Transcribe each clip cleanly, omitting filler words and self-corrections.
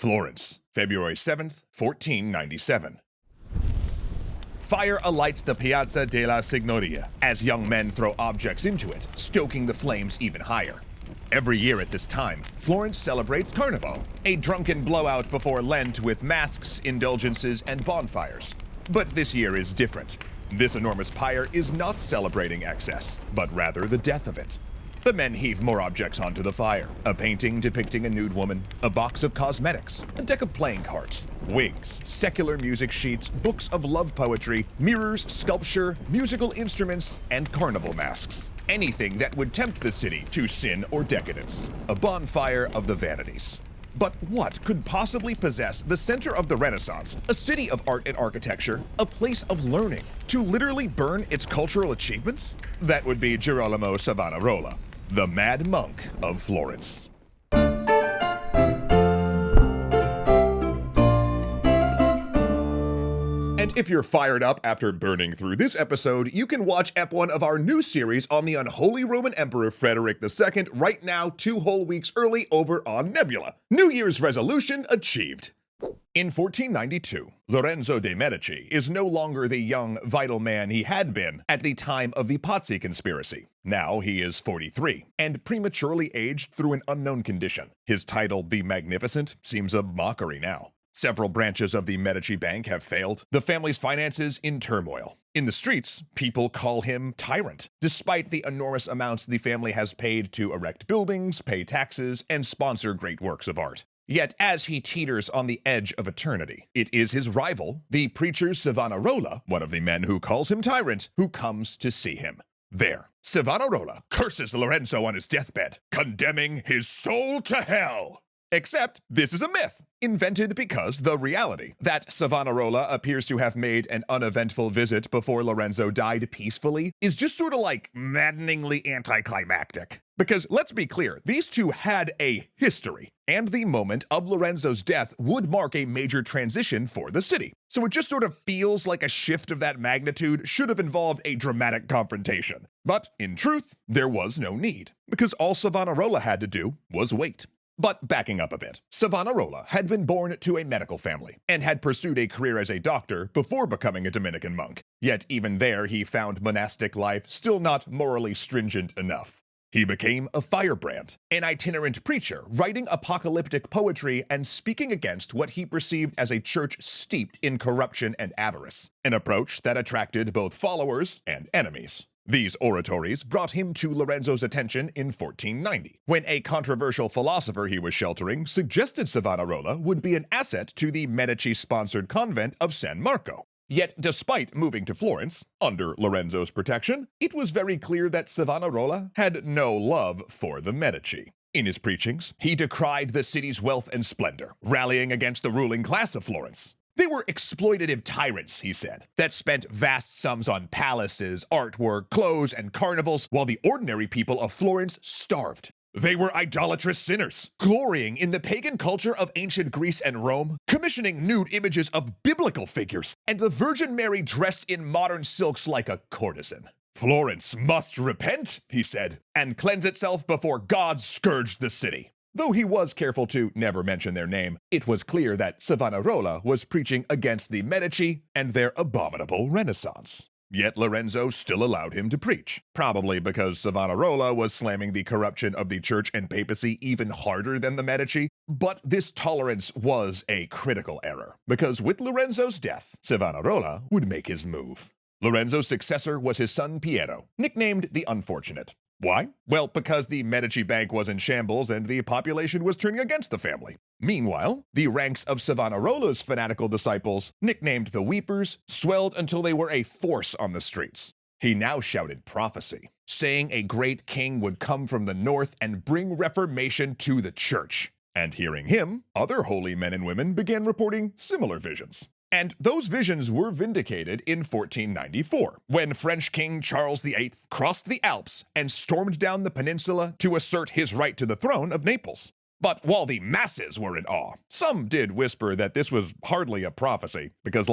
Florence, February 7th, 1497. Fire alights the Piazza della Signoria as young men throw objects into it, stoking the flames even higher. Every year at this time, Florence celebrates Carnival, a drunken blowout before Lent with masks, indulgences, and bonfires. But this year is different. This enormous pyre is not celebrating excess, but rather the death of it. The men heave more objects onto the fire. A painting depicting a nude woman, a box of cosmetics, a deck of playing cards, wigs, secular music sheets, books of love poetry, mirrors, sculpture, musical instruments, and carnival masks. Anything that would tempt the city to sin or decadence. A bonfire of the Vanities. But what could possibly possess the center of the Renaissance, a city of art and architecture, a place of learning, to literally burn its cultural achievements? That would be Girolamo Savonarola, the Mad Monk of Florence. And if you're fired up after burning through this episode, you can watch Ep 1 of our new series on the unholy Roman Emperor Frederick II right now 2 whole weeks early over on Nebula. New Year's resolution achieved. In 1492, Lorenzo de Medici is no longer the young, vital man he had been at the time of the Pazzi conspiracy. Now he is 43, and prematurely aged through an unknown condition. His title, the Magnificent, seems a mockery now. Several branches of the Medici Bank have failed, the family's finances in turmoil. In the streets, people call him tyrant, despite the enormous amounts the family has paid to erect buildings, pay taxes, and sponsor great works of art. Yet as he teeters on the edge of eternity, it is his rival, the preacher Savonarola, one of the men who calls him tyrant, who comes to see him. There, Savonarola curses Lorenzo on his deathbed, condemning his soul to hell. Except this is a myth, invented because the reality that Savonarola appears to have made an uneventful visit before Lorenzo died peacefully is just sort of like maddeningly anticlimactic. Because let's be clear, these two had a history, and the moment of Lorenzo's death would mark a major transition for the city. So it just sort of feels like a shift of that magnitude should have involved a dramatic confrontation. But in truth, there was no need, because all Savonarola had to do was wait. But backing up a bit, Savonarola had been born to a medical family and had pursued a career as a doctor before becoming a Dominican monk. Yet even there he found monastic life still not morally stringent enough. He became a firebrand, an itinerant preacher, writing apocalyptic poetry and speaking against what he perceived as a church steeped in corruption and avarice, an approach that attracted both followers and enemies. These oratories brought him to Lorenzo's attention in 1490, when a controversial philosopher he was sheltering suggested Savonarola would be an asset to the Medici-sponsored convent of San Marco. Yet despite moving to Florence, under Lorenzo's protection, it was very clear that Savonarola had no love for the Medici. In his preachings, he decried the city's wealth and splendor, rallying against the ruling class of Florence. They were exploitative tyrants, he said, that spent vast sums on palaces, artwork, clothes, and carnivals, while the ordinary people of Florence starved. They were idolatrous sinners, glorying in the pagan culture of ancient Greece and Rome, commissioning nude images of biblical figures, and the Virgin Mary dressed in modern silks like a courtesan. Florence must repent, he said, and cleanse itself before God scourged the city. Though he was careful to never mention their name, it was clear that Savonarola was preaching against the Medici and their abominable Renaissance. Yet Lorenzo still allowed him to preach, probably because Savonarola was slamming the corruption of the church and papacy even harder than the Medici. But this tolerance was a critical error, because with Lorenzo's death, Savonarola would make his move. Lorenzo's successor was his son Piero, nicknamed the Unfortunate. Why? Well, because the Medici Bank was in shambles and the population was turning against the family. Meanwhile, the ranks of Savonarola's fanatical disciples, nicknamed the Weepers, swelled until they were a force on the streets. He now shouted prophecy, saying a great king would come from the north and bring reformation to the church. And hearing him, other holy men and women began reporting similar visions. And those visions were vindicated in 1494, when French King Charles VIII crossed the Alps and stormed down the peninsula to assert his right to the throne of Naples. But while the masses were in awe, some did whisper that this was hardly a prophecy, because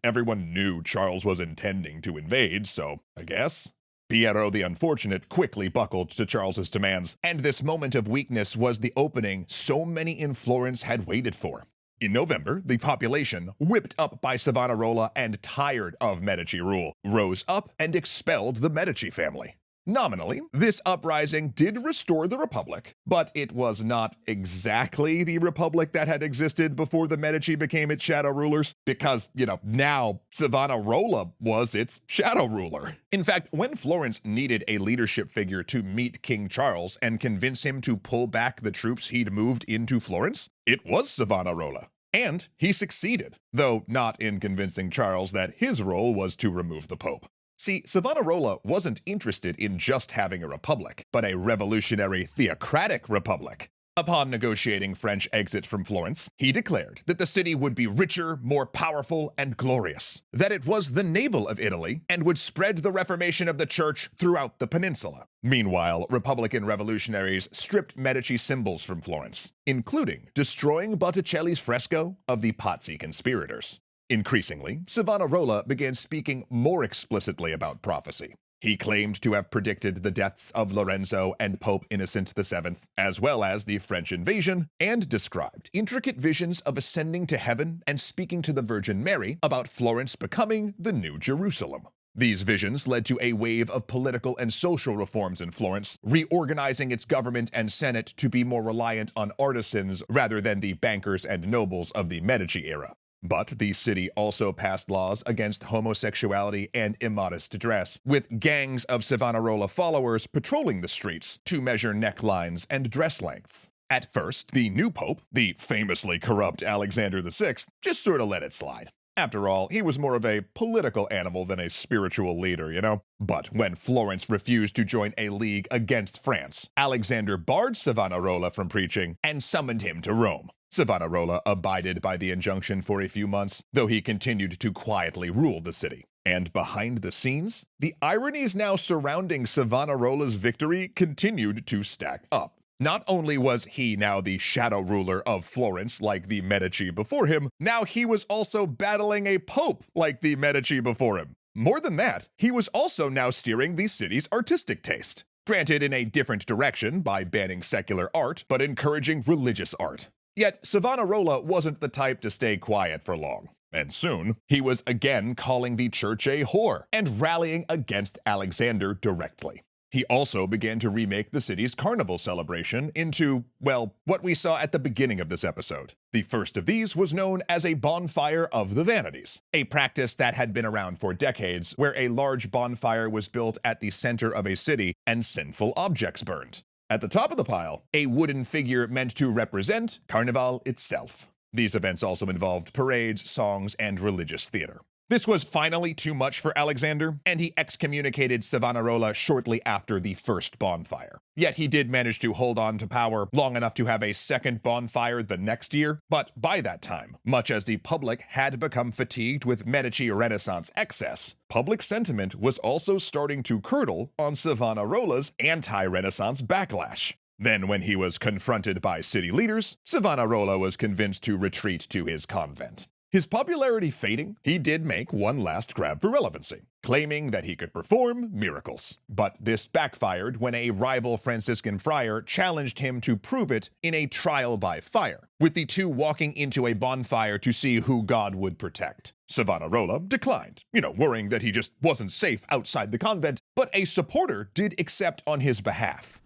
everyone knew Charles was intending to invade, so I guess. Piero the Unfortunate quickly buckled to Charles's demands, and this moment of weakness was the opening so many in Florence had waited for. In November, the population, whipped up by Savonarola and tired of Medici rule, rose up and expelled the Medici family. Nominally, this uprising did restore the Republic, but it was not exactly the Republic that had existed before the Medici became its shadow rulers, because, now Savonarola was its shadow ruler. In fact, when Florence needed a leadership figure to meet King Charles and convince him to pull back the troops he'd moved into Florence, it was Savonarola. And he succeeded, though not in convincing Charles that his role was to remove the Pope. See, Savonarola wasn't interested in just having a republic, but a revolutionary Theocratic Republic. Upon negotiating French exit from Florence, he declared that the city would be richer, more powerful, and glorious, that it was the navel of Italy, and would spread the reformation of the church throughout the peninsula. Meanwhile, Republican revolutionaries stripped Medici symbols from Florence, including destroying Botticelli's fresco of the Pazzi conspirators. Increasingly, Savonarola began speaking more explicitly about prophecy. He claimed to have predicted the deaths of Lorenzo and Pope Innocent VII, as well as the French invasion, and described intricate visions of ascending to heaven and speaking to the Virgin Mary about Florence becoming the New Jerusalem. These visions led to a wave of political and social reforms in Florence, reorganizing its government and senate to be more reliant on artisans rather than the bankers and nobles of the Medici era. But the city also passed laws against homosexuality and immodest dress, with gangs of Savonarola followers patrolling the streets to measure necklines and dress lengths. At first, the new pope, the famously corrupt Alexander VI, just sort of let it slide. After all, he was more of a political animal than a spiritual leader, But when Florence refused to join a league against France, Alexander barred Savonarola from preaching and summoned him to Rome. Savonarola abided by the injunction for a few months, though he continued to quietly rule the city. And behind the scenes, the ironies now surrounding Savonarola's victory continued to stack up. Not only was he now the shadow ruler of Florence like the Medici before him, now he was also battling a pope like the Medici before him. More than that, he was also now steering the city's artistic taste. Granted in a different direction by banning secular art, but encouraging religious art. Yet Savonarola wasn't the type to stay quiet for long. And soon, he was again calling the church a whore and rallying against Alexander directly. He also began to remake the city's carnival celebration into, well, what we saw at the beginning of this episode. The first of these was known as a bonfire of the Vanities, a practice that had been around for decades, where a large bonfire was built at the center of a city and sinful objects burned. At the top of the pile, a wooden figure meant to represent Carnival itself. These events also involved parades, songs, and religious theater. This was finally too much for Alexander, and he excommunicated Savonarola shortly after the first bonfire. Yet he did manage to hold on to power long enough to have a second bonfire the next year, but by that time, much as the public had become fatigued with Medici Renaissance excess, public sentiment was also starting to curdle on Savonarola's anti-Renaissance backlash. Then, when he was confronted by city leaders, Savonarola was convinced to retreat to his convent. His popularity fading, he did make one last grab for relevancy, claiming that he could perform miracles. But this backfired when a rival Franciscan friar challenged him to prove it in a trial by fire, with the two walking into a bonfire to see who God would protect. Savonarola declined, worrying that he just wasn't safe outside the convent, but a supporter did accept on his behalf.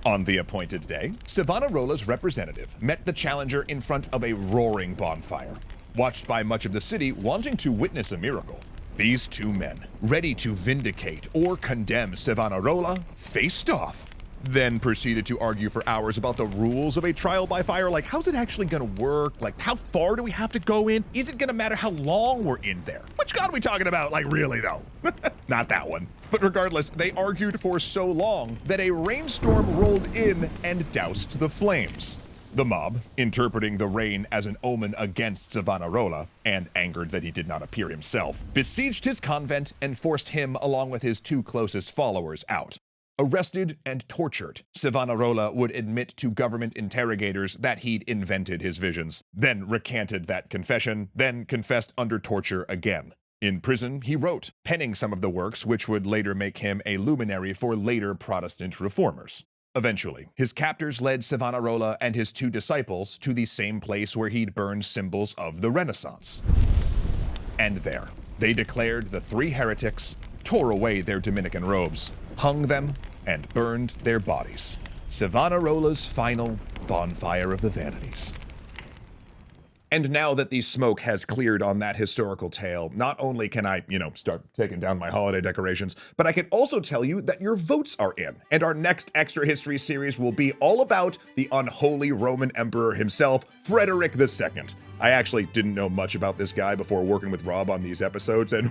On the appointed day, Savonarola's representative met the challenger in front of a roaring bonfire, watched by much of the city wanting to witness a miracle. These two men, ready to vindicate or condemn Savonarola, faced off, then proceeded to argue for hours about the rules of a trial by fire, like how's it actually gonna work, like how far do we have to go in, is it gonna matter how long we're in there? Which God are we talking about, like really though? Not that one. But regardless, they argued for so long that a rainstorm rolled in and doused the flames. The mob, interpreting the rain as an omen against Savonarola, and angered that he did not appear himself, besieged his convent and forced him along with his two closest followers out. Arrested and tortured, Savonarola would admit to government interrogators that he'd invented his visions, then recanted that confession, then confessed under torture again. In prison, he wrote, penning some of the works which would later make him a luminary for later Protestant reformers. Eventually, his captors led Savonarola and his 2 disciples to the same place where he'd burned symbols of the Renaissance. And there, they declared the 3 heretics, tore away their Dominican robes, hung them, and burned their bodies. Savonarola's final bonfire of the Vanities. And now that the smoke has cleared on that historical tale, not only can I, start taking down my holiday decorations, but I can also tell you that your votes are in. And our next Extra History series will be all about the unholy Roman emperor himself, Frederick II. I actually didn't know much about this guy before working with Rob on these episodes, and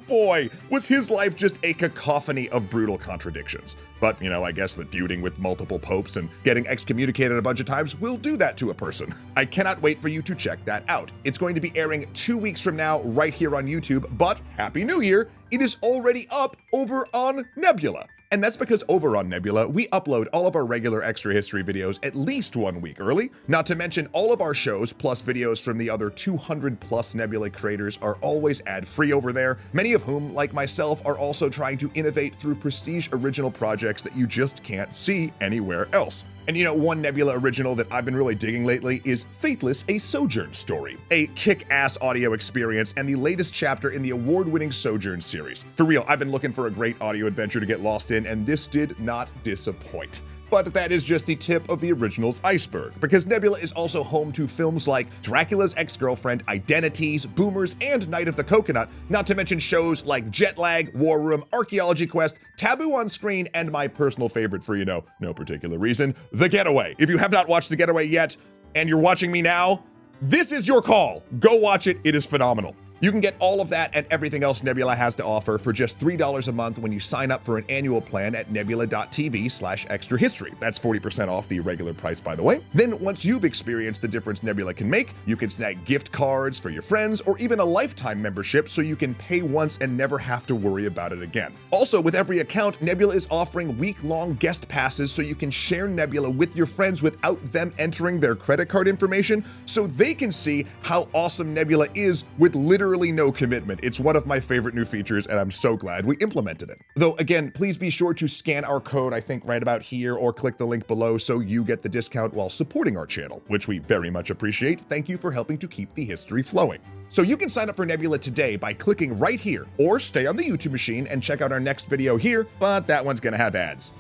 boy, was his life just a cacophony of brutal contradictions. But, I guess that feuding with multiple popes and getting excommunicated a bunch of times will do that to a person. I cannot wait for you to check that out. It's going to be airing 2 weeks from now right here on YouTube, but Happy New Year! It is already up over on Nebula. And that's because over on Nebula, we upload all of our regular Extra History videos at least 1 week early. Not to mention all of our shows, plus videos from the other 200 plus Nebula creators are always ad-free over there, many of whom, like myself, are also trying to innovate through prestige original projects that you just can't see anywhere else. And one Nebula original that I've been really digging lately is Faithless, a Sojourn Story, a kick-ass audio experience and the latest chapter in the award-winning Sojourn series. For real, I've been looking for a great audio adventure to get lost in, and this did not disappoint. But that is just the tip of the original's iceberg, because Nebula is also home to films like Dracula's Ex-Girlfriend, Identities, Boomers, and Night of the Coconut, not to mention shows like Jetlag, War Room, Archaeology Quest, Taboo on Screen, and my personal favorite for, no particular reason, The Getaway. If you have not watched The Getaway yet, and you're watching me now, this is your call. Go watch it. It is phenomenal. You can get all of that and everything else Nebula has to offer for just $3 a month when you sign up for an annual plan at nebula.tv/extrahistory. That's 40% off the regular price, by the way. Then once you've experienced the difference Nebula can make, you can snag gift cards for your friends or even a lifetime membership so you can pay once and never have to worry about it again. Also, with every account, Nebula is offering week-long guest passes so you can share Nebula with your friends without them entering their credit card information so they can see how awesome Nebula is with literally no commitment. It's one of my favorite new features, and I'm so glad we implemented it. Though, again, please be sure to scan our code, I think right about here, or click the link below so you get the discount while supporting our channel, which we very much appreciate. Thank you for helping to keep the history flowing. So you can sign up for Nebula today by clicking right here, or stay on the YouTube machine and check out our next video here, but that one's gonna have ads.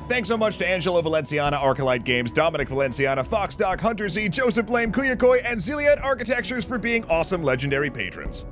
Thanks so much to Angelo Valenciana, Arcalite Games, Dominic Valenciana, Foxdog, Hunter Z, Joseph Blame, Kuyakoi, and Ziliad Architectures for being awesome legendary patrons.